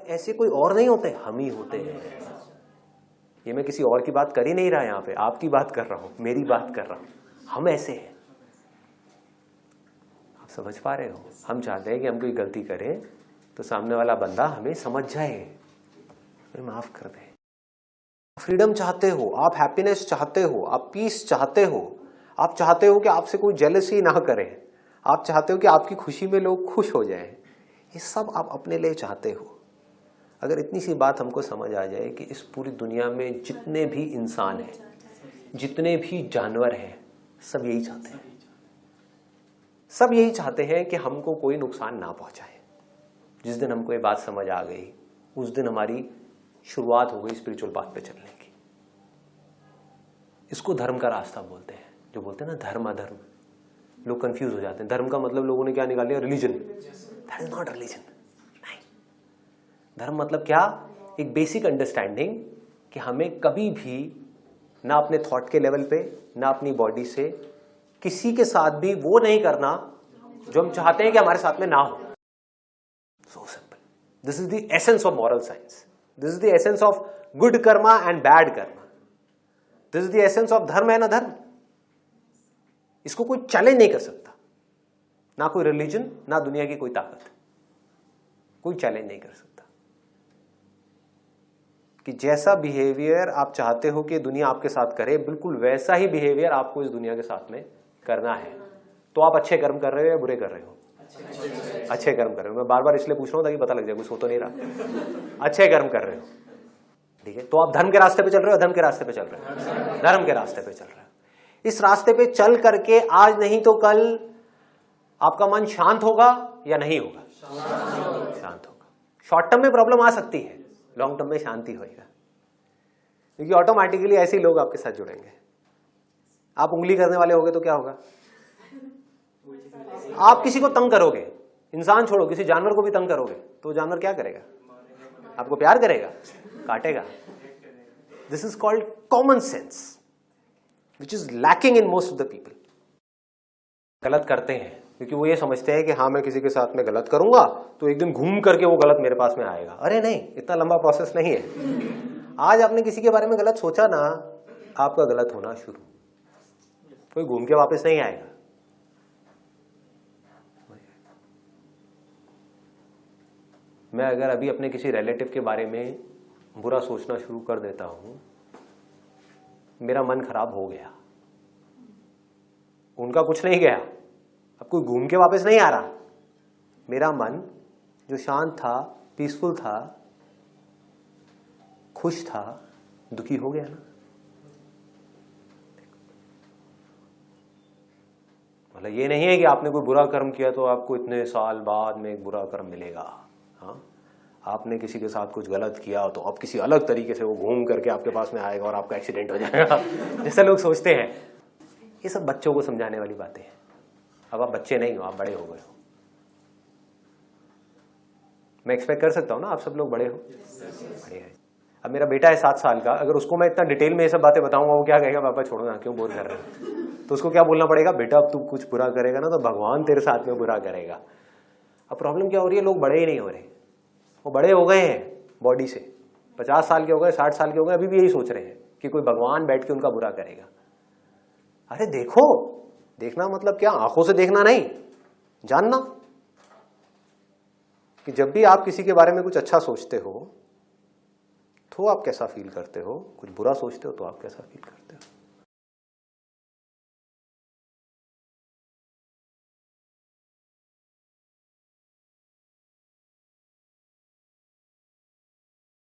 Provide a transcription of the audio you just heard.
ऐसे कोई और नहीं होते, हम ही होते हैं। ये मैं किसी और की बात कर ही नहीं रहा, यहाँ पे आपकी बात कर रहा हूं, मेरी बात कर रहा हूं। हम ऐसे हैं, आप समझ पा रहे हो? हम चाहते हैं कि हम कोई गलती करें तो सामने वाला बंदा हमें समझ जाए, हमें माफ कर दे। फ्रीडम चाहते हो, आप हैप्पीनेस चाहते हो, आप पीस चाहते हो, आप चाहते हो कि आपसे कोई जेलसी ना करे, आप चाहते हो कि आपकी खुशी में लोग खुश हो जाएं। ये सब आप अपने लिए चाहते हो। अगर इतनी सी बात हमको समझ आ जाए कि इस पूरी दुनिया में जितने भी इंसान हैं, जितने भी जानवर हैं, सब यही चाहते हैं। सब यही चाहते हैं कि हमको कोई नुकसान ना पहुंचाए। जिस दिन हमको ये बात समझ आ गई, उस दिन हमारी शुरुआत हो गई स्पिरिचुअल पाथ पे चलने की। इसको धर्म का रास्ता बोलते हैं। जो बोलते हैं ना धर्म अधर्म, लोग कंफ्यूज हो जाते हैं। धर्म का मतलब लोगों ने क्या निकाल लिया? Religion. That is not religion. नहीं, धर्म मतलब क्या? एक बेसिक अंडरस्टैंडिंग कि हमें कभी भी ना अपने थॉट के लेवल पे, ना अपनी बॉडी से किसी के साथ भी वो नहीं करना जो हम चाहते हैं कि हमारे साथ में ना हो। So simple. This is the essence of moral science. This is the essence of good Karma and bad Karma. This is the essence of धर्म एंड अधर्म। इसको कोई चैलेंज नहीं कर सकता, ना कोई रिलीजन, ना दुनिया की कोई ताकत, कोई चैलेंज नहीं कर सकता। कि जैसा बिहेवियर आप चाहते हो कि दुनिया आपके साथ करे, बिल्कुल वैसा ही बिहेवियर आपको इस दुनिया के साथ में करना है। तो आप अच्छे कर्म कर रहे हो या बुरे कर रहे हो? अच्छे कर्म कर रहे हो। मैं बार बार इसलिए पूछ रहा हूं ताकि पता लग जाए, कुछ हो तो नहीं रहा। अच्छे कर्म कर रहे हो, ठीक है। तो आप धर्म के रास्ते पे चल रहे हो, धर्म के रास्ते पे चल रहे हो, धर्म के रास्ते पे चल रहे हो। इस रास्ते पे चल करके आज नहीं तो कल आपका मन शांत होगा या नहीं होगा? शांत होगा। शॉर्ट टर्म में प्रॉब्लम आ सकती है, लॉन्ग टर्म में शांति होएगा, क्योंकि ऑटोमेटिकली ऐसे लोग आपके साथ जुड़ेंगे। आप उंगली करने वाले होगे तो क्या होगा? आप किसी को तंग करोगे, इंसान छोड़ो, किसी जानवर को भी तंग करोगे तो जानवर क्या करेगा? आपको प्यार करेगा? काटेगा। This is called common sense, which is lacking in most of the people. गलत करते हैं क्योंकि वो ये समझते हैं कि हाँ मैं किसी के साथ में गलत करूंगा तो एक दिन घूम करके वो गलत मेरे पास में आएगा। अरे नहीं, इतना लंबा प्रोसेस नहीं है। आज आपने किसी के बारे में गलत सोचा ना, आपका गलत होना शुरू, कोई घूम के वापस नहीं आएगा। मैं अगर अभी अपने किसी रिलेटिव के बारे में बुरा सोचना शुरू कर देता हूं, मेरा मन खराब हो गया, उनका कुछ नहीं गया, अब कोई घूम के वापस नहीं आ रहा। मेरा मन जो शांत था, पीसफुल था, खुश था, दुखी हो गया ना। मतलब ये नहीं है कि आपने कोई बुरा कर्म किया तो आपको इतने साल बाद में एक बुरा कर्म मिलेगा। हाँ, आपने किसी के साथ कुछ गलत किया तो अब किसी अलग तरीके से वो घूम करके आपके पास में आएगा और आपका एक्सीडेंट हो जाएगा, जैसे लोग सोचते हैं। ये सब बच्चों को समझाने वाली बातें हैं। अब आप बच्चे नहीं हो, आप बड़े हो गए हो। मैं एक्सपेक्ट कर सकता हूं ना आप सब लोग बड़े हो, बड़े हैं। अब मेरा बेटा है 7 साल का, अगर उसको मैं इतना डिटेल में ये सब बातें बताऊंगा, वो क्या कहेगा? पापा छोड़ो ना, क्यों बोर कर रहे हो? तो उसको क्या बोलना पड़ेगा? बेटा अब तू कुछ बुरा करेगा ना तो भगवान तेरे साथ में बुरा करेगा। अब प्रॉब्लम क्या हो रही है? लोग बड़े ही नहीं हो रहे। वो बड़े हो गए हैं बॉडी से, 50 साल के हो गए, 60 साल के हो गए, अभी भी यही सोच रहे हैं कि कोई भगवान बैठ के उनका बुरा करेगा। अरे देखो, देखना मतलब क्या? आंखों से देखना नहीं, जानना कि जब भी आप किसी के बारे में कुछ अच्छा सोचते हो तो आप कैसा फील करते हो, कुछ बुरा सोचते हो तो आप कैसा फील करते हो।